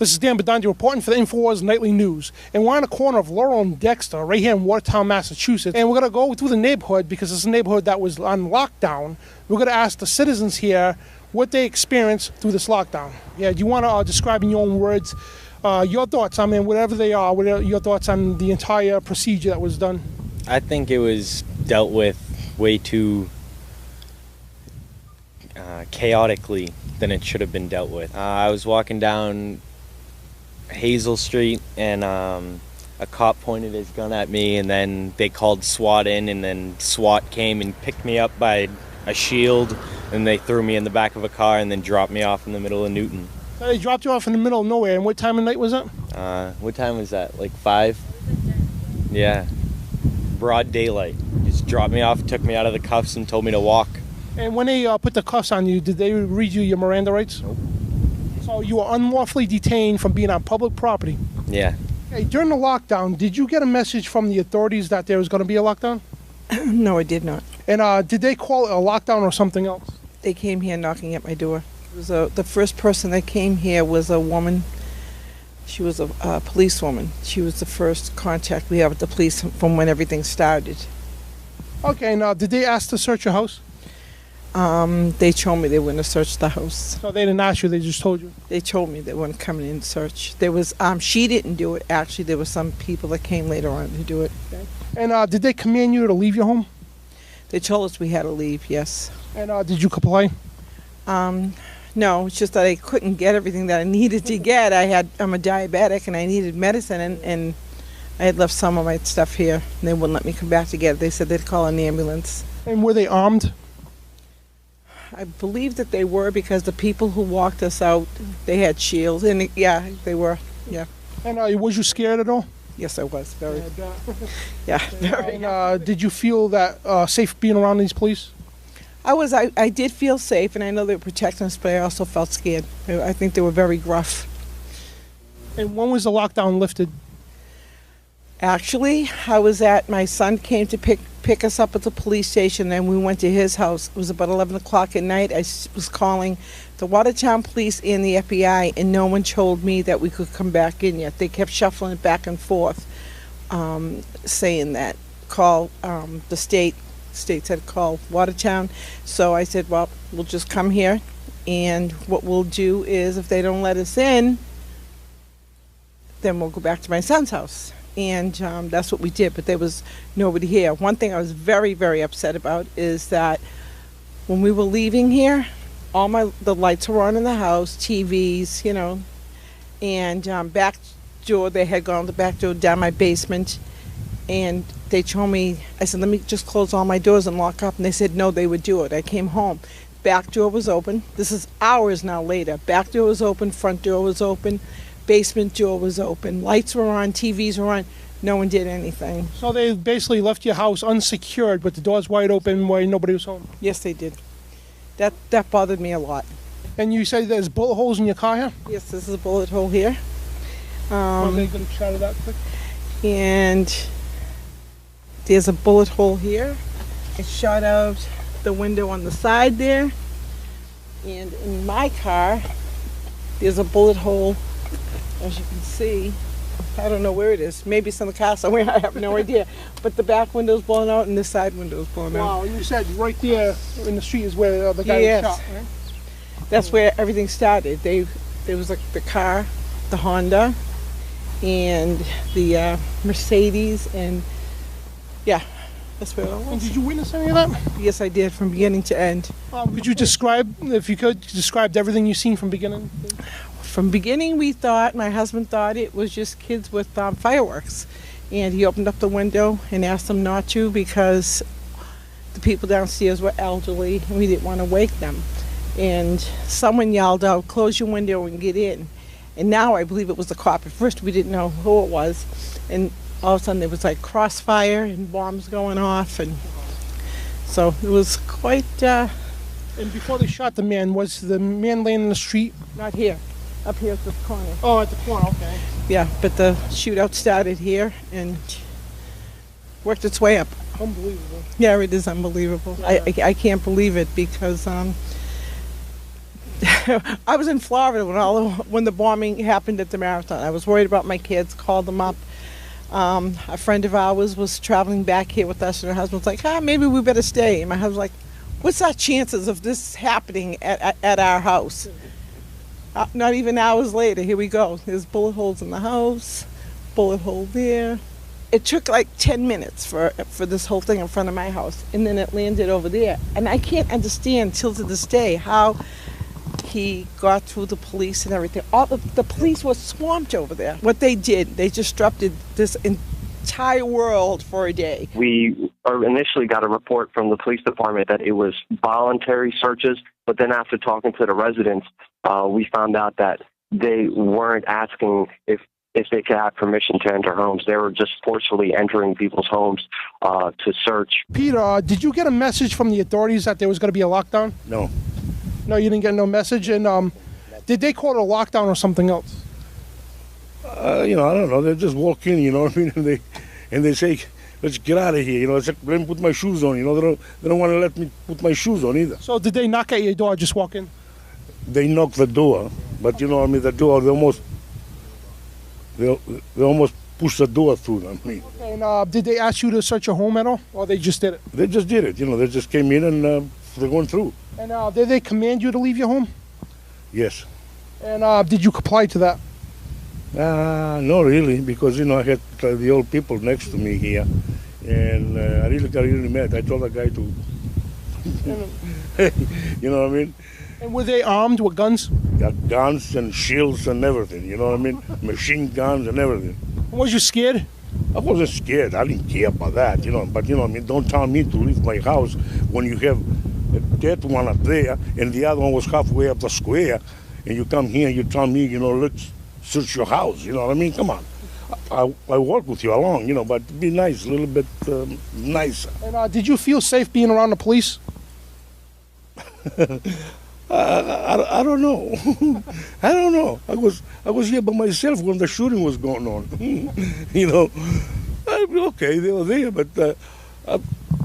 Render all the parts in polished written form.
This is Dan Bidondi reporting for the Infowars Nightly News. And we're on the corner of Laurel and Dexter, right here in Watertown, Massachusetts. And we're going to go through the neighborhood because it's a neighborhood that was on lockdown. We're going to ask the citizens here what they experienced through this lockdown. Yeah, do you want to describe in your own words your thoughts? I mean, whatever they are, what are your thoughts on the entire procedure that was done? I think it was dealt with way too chaotically than it should have been dealt with. I was walking down Hazel Street and a cop pointed his gun at me, and then they called SWAT in, and then SWAT came and picked me up by a shield, and they threw me in the back of a car and then dropped me off in the middle of Newton. So they dropped you off in the middle of nowhere, and what time of night was it? What time was that? Like 5? Yeah. Broad daylight. Just dropped me off, took me out of the cuffs, and told me to walk. And when they put the cuffs on you, did they read you your Miranda rights? Nope. So you were unlawfully detained from being on public property? Yeah. Hey, during the lockdown, did you get a message from the authorities that there was going to be a lockdown? No, I did not. And did they call it a lockdown or something else? They came here knocking at my door. It was the first person that came here was a woman. She was a policewoman. She was the first contact we had with the police from when everything started. Okay, now did they ask to search your house? They told me they wouldn't have searched the house. So they didn't ask you, they just told you? They told me they weren't coming in to search. There was, she didn't do it. Actually, there were some people that came later on to do it. Okay. And did they command you to leave your home? They told us we had to leave, yes. And did you comply? No, it's just that I couldn't get everything that I needed to get. I'm a diabetic and I needed medicine, and I had left some of my stuff here, and they wouldn't let me come back to get it. They said they'd call an ambulance. And were they armed? I believe that they were, because the people who walked us out, they had shields, and yeah, they were, yeah. And was you scared at all? Yes, I was, very. Yeah, very. And did you feel that safe being around these police? I did feel safe, and I know they were protecting us, but I also felt scared. I think they were very gruff. And when was the lockdown lifted? Actually, my son came to pick us up at the police station, and we went to his house. It was about 11 o'clock at night. I was calling the Watertown police and the FBI, and no one told me that we could come back in yet. They kept shuffling it back and forth, saying that call the state. State said call Watertown. So I said, well, we'll just come here, and what we'll do is, if they don't let us in, then we'll go back to my son's house. And that's what we did, but there was nobody here. One thing I was very, very upset about is that when we were leaving here, the lights were on in the house, TVs, and back door, they had gone the back door down my basement, and they told me, I said, let me just close all my doors and lock up, and they said no, they would do it. I came home. Back door was open. This is hours now later. Back door was open, front door was open, basement door was open, lights were on, TVs were on. No one did anything. So they basically left your house unsecured with the doors wide open while nobody was home? Yes, they did. That bothered me a lot. And you say there's bullet holes in your car here? Yes, this is a bullet hole here. Want me to get a shot of that quick? And there's a bullet hole here. It shot out the window on the side there. And in my car, there's a bullet hole, as you can see. I don't know where it is. Maybe it's in the car somewhere. I have no idea. But the back window's blown out and the side window's blown out. Wow, and you said right there in the street is where the guy was shot, right? That's where everything started. There was like the car, the Honda, and the Mercedes, and yeah, that's where it was. And did you witness any of that? Yes, I did, from beginning to end. Could you describe, if you could, describe everything you've seen from beginning? From beginning, my husband thought it was just kids with fireworks. And he opened up the window and asked them not to, because the people downstairs were elderly and we didn't want to wake them. And someone yelled out, close your window and get in. And now I believe it was the cop. At first we didn't know who it was. And all of a sudden there was like crossfire and bombs going off. And so it was quite... And before they shot the man, was the man laying in the street? Not here. Up here at the corner. Oh, at the corner, okay. Yeah, but the shootout started here and worked its way up. Unbelievable. Yeah, it is unbelievable. Yeah. I can't believe it, because I was in Florida when the bombing happened at the marathon. I was worried about my kids, called them up. A friend of ours was traveling back here with us, and her husband was like, maybe we better stay. And my husband was like, what's our chances of this happening at our house? Not even hours later, here we go. There's bullet holes in the house, bullet hole there. It took like 10 minutes for this whole thing in front of my house, and then it landed over there. And I can't understand till to this day how he got through the police and everything. All the police were swamped over there. What they did, they disrupted this entire world for a day. We initially got a report from the police department that it was voluntary searches, but then after talking to the residents, we found out that they weren't asking if they could have permission to enter homes. They were just forcefully entering people's homes to search. Peter, did you get a message from the authorities that there was going to be a lockdown? No. No, you didn't get no message? And did they call it a lockdown or something else? I don't know. They just walk in, you know what I mean? And they say, let's get out of here. You know, let me put my shoes on. You know, they don't want to let me put my shoes on either. So did they knock at your door or just walk in? They knocked the door, but you know what I mean, the door, they almost pushed the door through them. I mean. And did they ask you to search your home at all, or they just did it? They just did it, you know, they just came in and they're going through. And did they command you to leave your home? Yes. And did you comply to that? Not really, because, you know, I had the old people next to me here, and I really got mad. I told the guy to, you know what I mean? And were they armed with guns? Got guns and shields and everything, you know what I mean? Machine guns and everything. Was you scared? I wasn't scared. I didn't care about that, you know. But, you know what I mean, don't tell me to leave my house when you have that one up there and the other one was halfway up the square, and you come here and you tell me, you know, let's search your house, you know what I mean? Come on. I work with you along, you know, but be nice, a little bit nicer. And did you feel safe being around the police? I don't know. I don't know. I was here by myself when the shooting was going on. You know, okay, they were there, but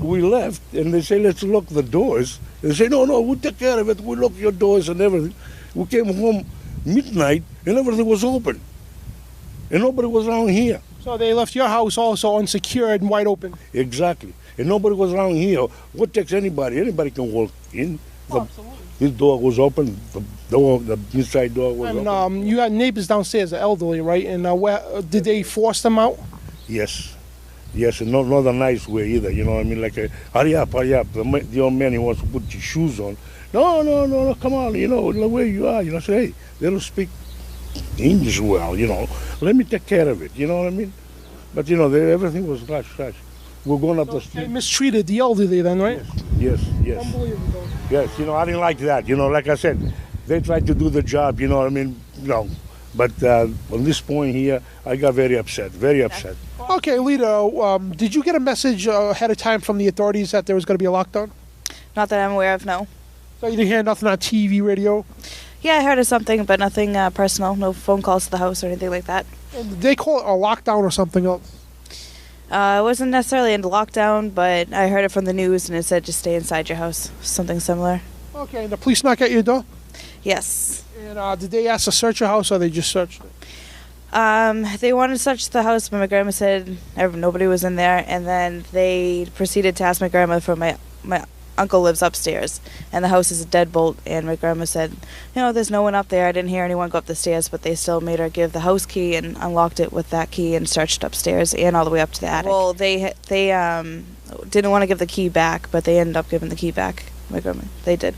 we left, and they say, let's lock the doors. They say, no, we'll take care of it. We'll lock your doors and everything. We came home midnight, and everything was open, and nobody was around here. So they left your house also unsecured and wide open? Exactly. And nobody was around here. What takes anybody? Anybody can walk in. Absolutely. His door was open, the inside door was open. And you had neighbors downstairs, the elderly, right? And did they force them out? Yes, and not a nice way either, you know what I mean? Like, hurry up. The old man, he wants to put his shoes on. No, come on, you know, the way you are. You know, say, hey, they don't speak English well, you know. Let me take care of it, you know what I mean? But, you know, everything was rush. We're going up the street. They mistreated the elderly then, right? Yes. Unbelievable. Yes, you know, I didn't like that. You know, like I said, they tried to do the job, you know what I mean? No. But on this point here, I got very upset. Okay, Lita, did you get a message ahead of time from the authorities that there was going to be a lockdown? Not that I'm aware of, no. So you didn't hear nothing on TV, radio? Yeah, I heard of something, but nothing personal. No phone calls to the house or anything like that. And did they call it a lockdown or something else? It wasn't necessarily into lockdown, but I heard it from the news, and it said just stay inside your house. Something similar. Okay, and the police knock at your door? Yes. And did they ask to search your house, or they just searched it? They wanted to search the house, but my grandma said nobody was in there, and then they proceeded to ask my grandma for my uncle lives upstairs, and the house is a deadbolt, and my grandma said, there's no one up there. I didn't hear anyone go up the stairs, but they still made her give the house key and unlocked it with that key and searched upstairs and all the way up to the attic. Well, they didn't want to give the key back, but they ended up giving the key back. My grandma, they did.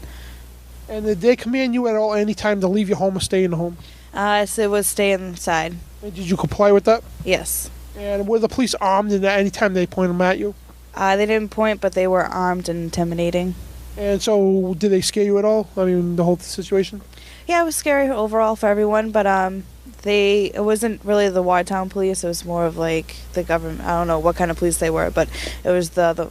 And did they command you at all any time to leave your home or stay in the home? So it was stay inside. And did you comply with that? Yes. And were the police armed at any time they pointed them at you? They didn't point, but they were armed and intimidating. And so, did they scare you at all? I mean, the whole situation? Yeah, it was scary overall for everyone, but it wasn't really the Watertown police. It was more of like the government. I don't know what kind of police they were, but it was the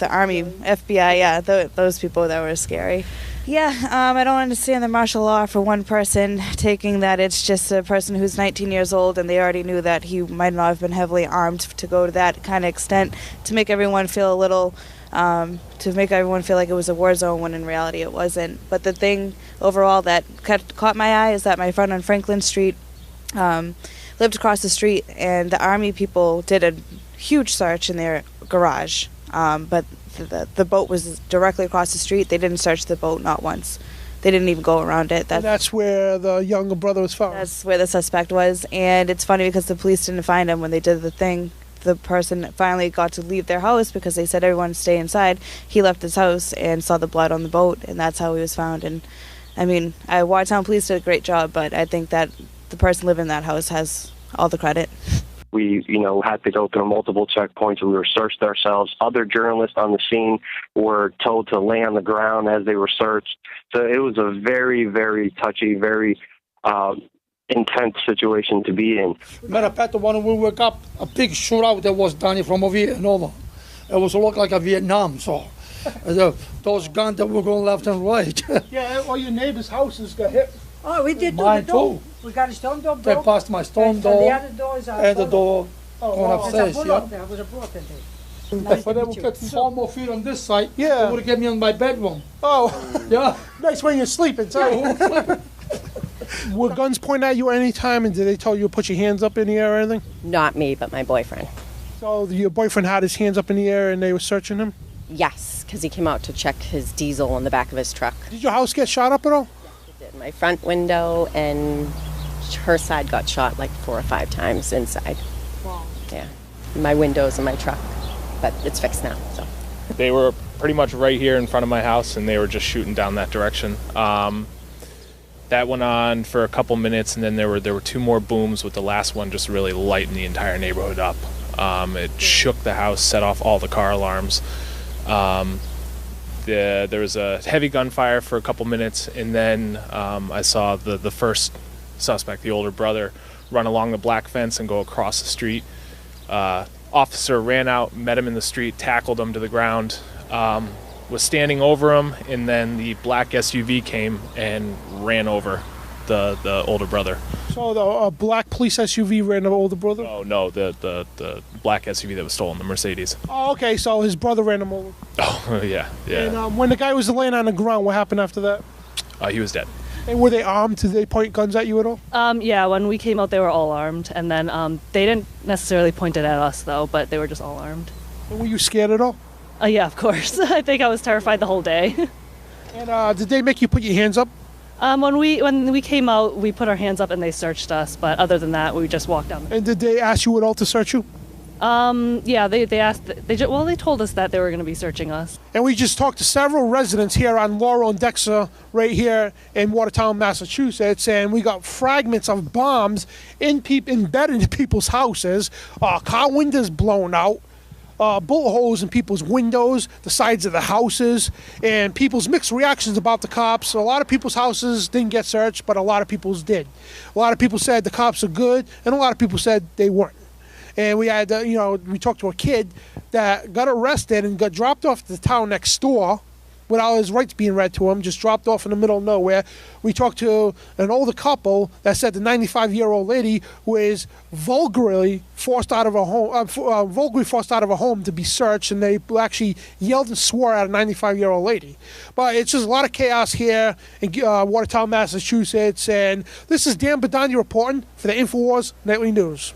Army, FBI, yeah, those people that were scary. Yeah, I don't understand the martial law for one person, taking that it's just a person who's 19 years old and they already knew that he might not have been heavily armed to go to that kind of extent to make everyone feel a little to make everyone feel like it was a war zone when in reality it wasn't. But the thing overall that caught my eye is that my friend on Franklin Street lived across the street, and the Army people did a huge search in their garage. But the boat was directly across the street. They didn't search the boat, not once. They didn't even go around it. That's where the younger brother was found. That's where the suspect was. And it's funny because the police didn't find him when they did the thing. The person finally got to leave their house because they said everyone stay inside. He left his house and saw the blood on the boat, and that's how he was found. And I mean, Watertown police did a great job, but I think that the person living in that house has all the credit. We, had to go through multiple checkpoints. We were searched ourselves. Other journalists on the scene were told to lay on the ground as they were searched. So it was a very, very touchy, very intense situation to be in. Matter of fact, when we woke up, a big shootout that was done from over here and over. It was look like a Vietnam, so those guns that were going left and right. Yeah, all your neighbors' houses got hit. Oh, we did Mine the door. too. We got a stone door They broke. passed my stone And door the other doors are and the full. door going There's a upstairs, full yeah. up there. It was a broken thing. Nice But to they meet would you. get 4 more feet on this side. Yeah. They would have get me in my bedroom. Oh, Yeah. nice when you're sleeping, too. Were guns pointed at you any time, and did they tell you to put your hands up in the air or anything? Not me, but my boyfriend. So your boyfriend had his hands up in the air and they were searching him? Yes, because he came out to check his diesel in the back of his truck. Did your house get shot up at all? My front window and her side got shot like 4 or 5 times inside. Wow. Yeah, my windows and my truck, but it's fixed now. So they were pretty much right here in front of my house, and they were just shooting down that direction. That went on for a couple minutes, and then there were 2 more booms, with the last one just really lighting the entire neighborhood up. It shook the house, set off all the car alarms. There was a heavy gunfire for a couple minutes, and then I saw the first suspect, the older brother, run along the black fence and go across the street. Officer ran out, met him in the street, tackled him to the ground, was standing over him, and then the black SUV came and ran over the older brother. So the black police SUV ran the older brother? Oh no, the black SUV that was stolen, the Mercedes. Oh, okay, so his brother ran him over. Oh yeah. And when the guy was laying on the ground, what happened after that? He was dead. And were they armed? Did they point guns at you at all? Yeah, when we came out, they were all armed, and then they didn't necessarily point it at us though, but they were just all armed. And were you scared at all? Yeah, of course. I think I was terrified the whole day. And did they make you put your hands up? When we came out, we put our hands up and they searched us, but other than that, we just walked down. And did they ask you at all to search you? Yeah, they asked. They told us that they were going to be searching us. And we just talked to several residents here on Laurel and Dexter, right here in Watertown, Massachusetts, and we got fragments of bombs embedded in people's houses, car windows blown out, bullet holes in people's windows, the sides of the houses, and people's mixed reactions about the cops. A lot of people's houses didn't get searched, but a lot of people's did. A lot of people said the cops are good, and a lot of people said they weren't. And we had, we talked to a kid that got arrested and got dropped off to the town next door without his rights being read to him, just dropped off in the middle of nowhere. We talked to an older couple that said the 95-year-old lady who is vulgarly forced out of a home, to be searched, and they actually yelled and swore at a 95-year-old lady. But it's just a lot of chaos here in Watertown, Massachusetts, and this is Dan Bidondi reporting for the Infowars Nightly News.